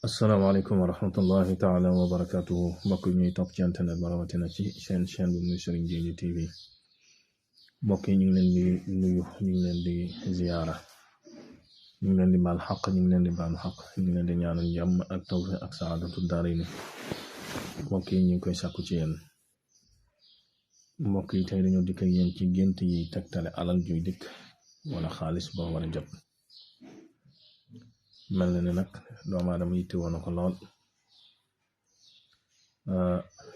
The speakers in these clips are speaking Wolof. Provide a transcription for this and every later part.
asalaamaaleykum wa rahmatullahi taala wa barakatuhu mbokk yi ñuy topp ci internet ba rawatina ci seen chaîne bu muy Serigne Djily TV mbokk yi ñu ngi leen di nuyu ñu ngi leen di ziyaara ñu ngi leen di baal xaq ñu ngi leen di baalu xaq ñu ngi leen di ñaanal jàmm ak tawfiq ak saadatu daarayni mbokk yi ñu ngi koy sàkku ci yéen mbokk yi tey dañoo dikk ak yéen ci gént yi tegtale alal juy dikk wala xaalis boo war a jot. mel na ne nag doomu aadama yitte woon na ko lool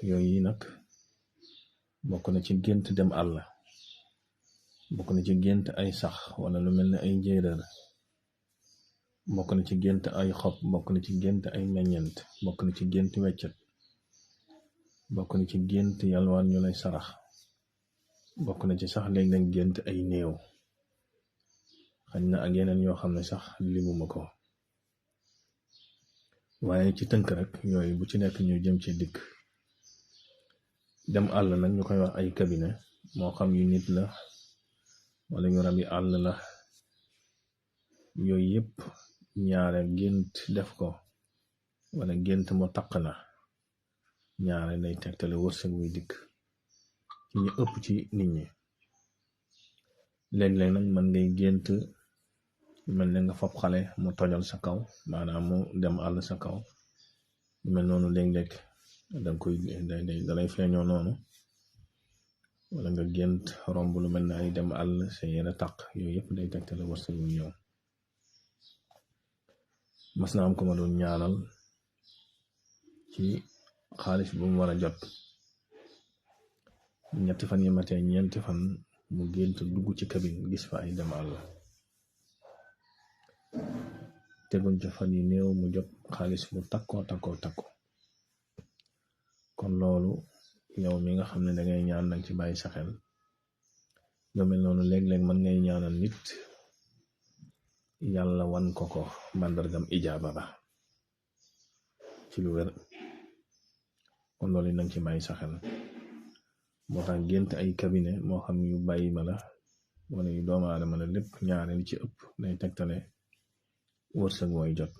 yooyu yi nag bokk na ci gént dem àll, bokk na ci gént ay sax wala lu mel ne ay njéeréer, bokk na ci gént ay xob, bokk na ci gént ay meññent, bokk na ci gént weccet, bokk na ci gént yalwaan ñu lay sarax, bokk na ci sax léeg-léeg gént ay néew, xañ na ak yeneen yoo xam ne sax limuma ko. waaye ci tënk rek yooyu bu ci nekk ñu jëm ci dikk. dem àll nag ñu koy wax ay cabinet, moo xam yu nit la wala ñu rabi àll la, yooyu yëpp ñaare gént def ko wala gént mu taq na ñaare day tegtale wërsëg wuy dikk ci ñu ëpp ci nit ñi. léeg-léeg nag man ngay gént mel ne nga fab xale mu tojal sa kaw, maanaam mu dem àll sa kaw, mel noonu léeg-léeg danga koy dalay feeñoo noonu, wala nga gént romb lu mel ne ay dem àll sa yére taq, yooyu yëpp day tegtale wërsëg wu ñëw. mas na am ko ma doon ñaanal ci xaalis bu mu war a jot, ñetti fan yi matee ñeenti fan mu gént dugg ci cabine gis fa ay dem àll, teguñ ci fan yi néew mu jot xaalis bu takko. kon loolu yow mi nga xam ne dangay ñaan nag ci bàyyi sa xel. lu mel noonu léeg-léeg mën ngay ñaanal nit yàlla wan ko màndargam ijaaba ba ci lu wér, kon loolu nag ci bàyyi sa xel. moo tax gént ay cabinet moo xam yu bàyyi ma la wala yu doomu aadama la, lépp ñaare li ci ëpp day tegtale wërsëg wooy jot.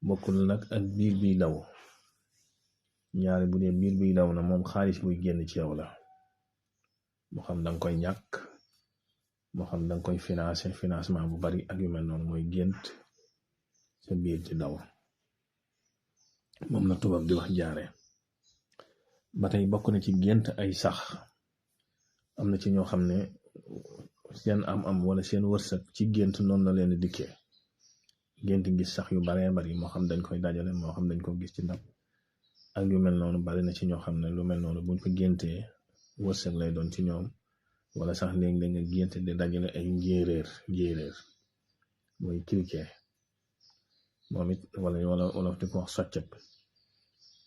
bokkul nag ak biir biy daw, ñaare bu dee biir biy daw na moom xaalis buy génn ci yow la, moo xam danga koy ñàkk, moo xam danga koy financement bu bari ak yu mel noonu, mooy gént sa biir ci daw, moom la tubaab di wax jaare. ba tey bokk na ci gént ay sax, am na ci ñoo xam ne seen am wala seen wërsëg ci gént noonu la leen dikkee. gént gis sax yu baree bari, moo xam dañ koy dajale, moo xam dañ ko gis ci ndab ak yu mel noonu. bari na ci ñoo xam ne lu mel noonu buñ ko géntee wërsëg lay doon ci ñoom. wala sax léeg-léeg nga gént di dajale ay njéeréer mooy criquet, moom it wala wolof di ko wax soccet,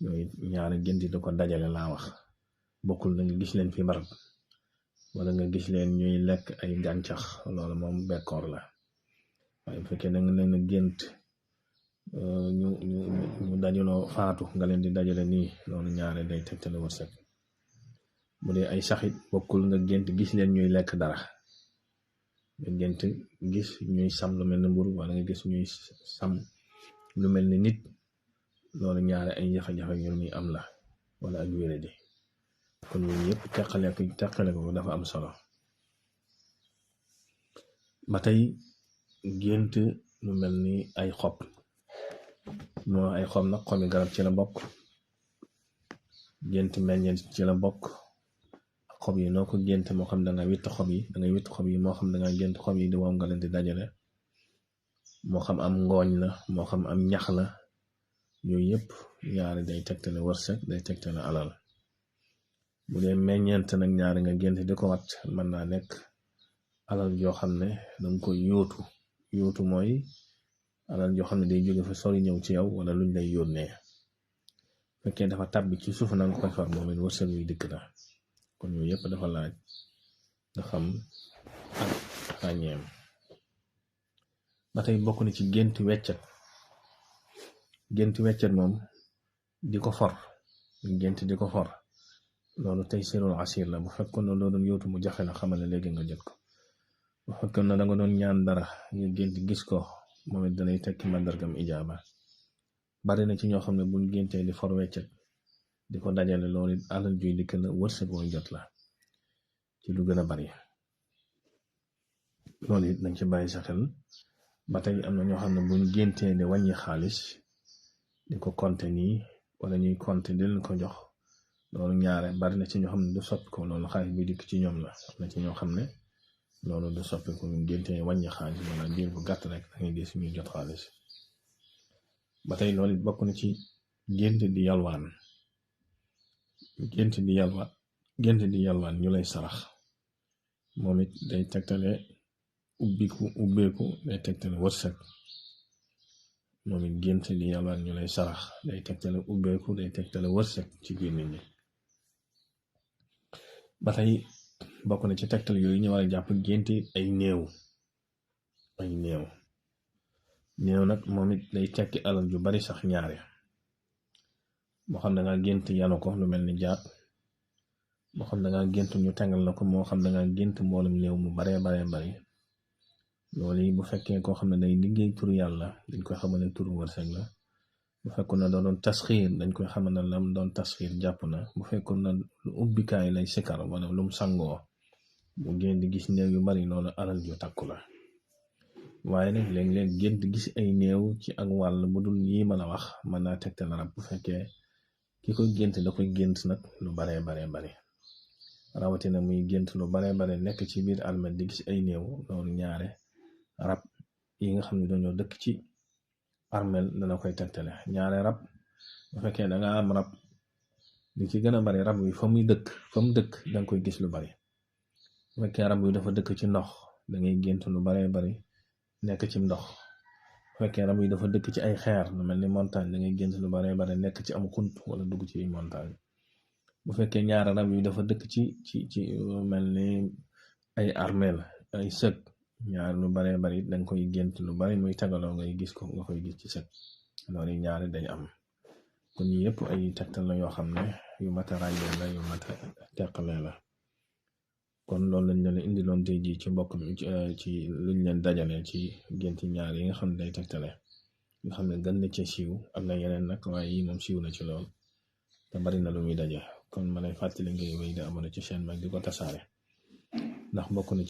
yooyu ñaari gént di ko dajale laa wax. bokkul na nga gis leen fi barab wala nga gis leen ñuy lekk ay gàncax, loolu moom bekkoor la. waaye bu fekkee da nga gént ñu dajaloo faatu nga leen di dajale nii, loolu ñaare day tegtale wërsëg. bu dee ay saxit bokkul nga gént gis leen ñuy lekk dara, nga gént gis ñuy sam lu mel ne mburu wala nga gis ñuy sam lu mel ni nit, loolu ñaare ay jafe-jafe yu muy am la wala ak wéradi. kon yooyu yëpp teqale ko dafa am solo. ba tey gént lu mel ni ay xob, moo ay xob nag xobi garab ci la bokk, gént meññeent ci la bokk. xob yi noo ko gént, moo xam da nga witt xob yi moo xam da nga gént xob yi di wow nga leen di dajale, moo xam am ngooñ la, moo xam am ñax la, yooyu yëpp ñaari day tegtale wërsëg, day tegtale alal. bu dee meññeent nag ñaari nga gént di ko wat, mën naa nekk alal joo xam ne danga koy yóotu mooy alal joo xam ne day jóge fa sori ñëw ci yow wala luñ lay yónnee. fekkee dafa tàbbi ci suuf na nga koy far, moom it wërsëg wi dikk na. kon yooyu yëpp dafa laaj nga xam ak ràññeem. ba tey bokk na ci gént weccet moom di ko for, gént di ko for, loolu tey sirul asir la. bu fekkoon na loo doon yóotu mu jafe la, xamal ne léegi nga jot ko. bu fekkoon na da nga doon ñaan dara nga gént gis ko moom it danay tekki màndargam ijaaba. bari na ci ñoo xam ne buñ géntee di for weccet di ko dajale loolu it alal juy dikk la, wërsëg woy jot la ci lu gën a bari. loolu it nañ ci bàyyi sa xel. ba tey am na ñoo xam ne buñ géntee di wàññi xaalis di ko compter nii wala ñuy compter di leen ko jox, loolu ñaare bari na ci ñoo xam ne du soppi ko loolu xaalis bi dikk ci ñoom la. am na ci ñoo xam ne loolu du soppi ko ñu géntee wàññi xaalis wala diir bu gàtt rek da ngay gis ñuy jot xaalis. ba tey loolu it bokk na ci gént di yalwaan. gént di yalwaan ñu lay sarax, moom it day tegtale ubbeeku day tegtale wërsëg. moom it gént di yalwaan ñu lay sarax day tegtale ubbeeku day tegtale wërsëg ci biir nit ñi. ba tey bokk na ci tegtal yooyu ñu war a jàpp gént ay néew. néew nag moom it day tekki alal ju bari sax ñaare. moo xam da nga gént yanu ko lu mel ni jaat, moo xam da nga gént ñu tegal la ko, moo xam da nga gént mboolum néew mu baree bari. loolu yi bu fekkee koo xam ne day liggéey tur yàlla dañ koy xamal ne turu wërsëg la. bu fekkoon na doon tasxiir dañ koy xamal ne lam doon tasxiir jàpp na. bu fekkoon na lu ubbikaay lay sikar wala lum sangoo bu génn di gis néew yu bari, loolu alal ju takku la. waaye nag léeg-léeg gént gis ay néew ci ak wàll bu dul yi mën a wax mën naa tegtal rab. bu fekkee ki koy gént da koy gént nag lu baree bari rawatina muy gént lu baree bare nekk ci biir almet di gis ay néew, loolu ñaare rab yi nga xam ne dañoo dëkk ci armel dana koy tegtale. ñaare rab bu fekkee da nga am rab li ci gën a bari rab yi fa mu dëkk danga koy gis lu bari. bu fekkee rab yi dafa dëkk ci ndox da ngay gént lu baree bari nekk ci ndox. bu fekkee rab yi dafa dëkk ci ay xeer lu mel ni montagne da ngay gént lu baree bari nekk ci am xunt wala dugg ci montagne. bu fekkee ñaare rab yi dafa dëkk ci mel ni ay armel ay sëg, ñaar lu baree bari danga koy gént lu bari muy tagaloo ngay gis ko nga koy gis ci sëg. loolu ñaari day am. kon yii yëpp ay tegtal la yoo xam ne yu mat a ràññee la, yu mat a teqalee la. kon loolu lañ leen indi loon tey jii ci mbokk mi ci luñ leen dajale ci génti ñaar yi nga xam ne day tegtale nga xam ne gën na ci siiw. am na yeneen nag waaye yii moom siiw na ci lool te bari na lu muy daje. kon ma lay fàttali ngay wéy di abonné ci chaîne mag di ko tasaare ndax bokk na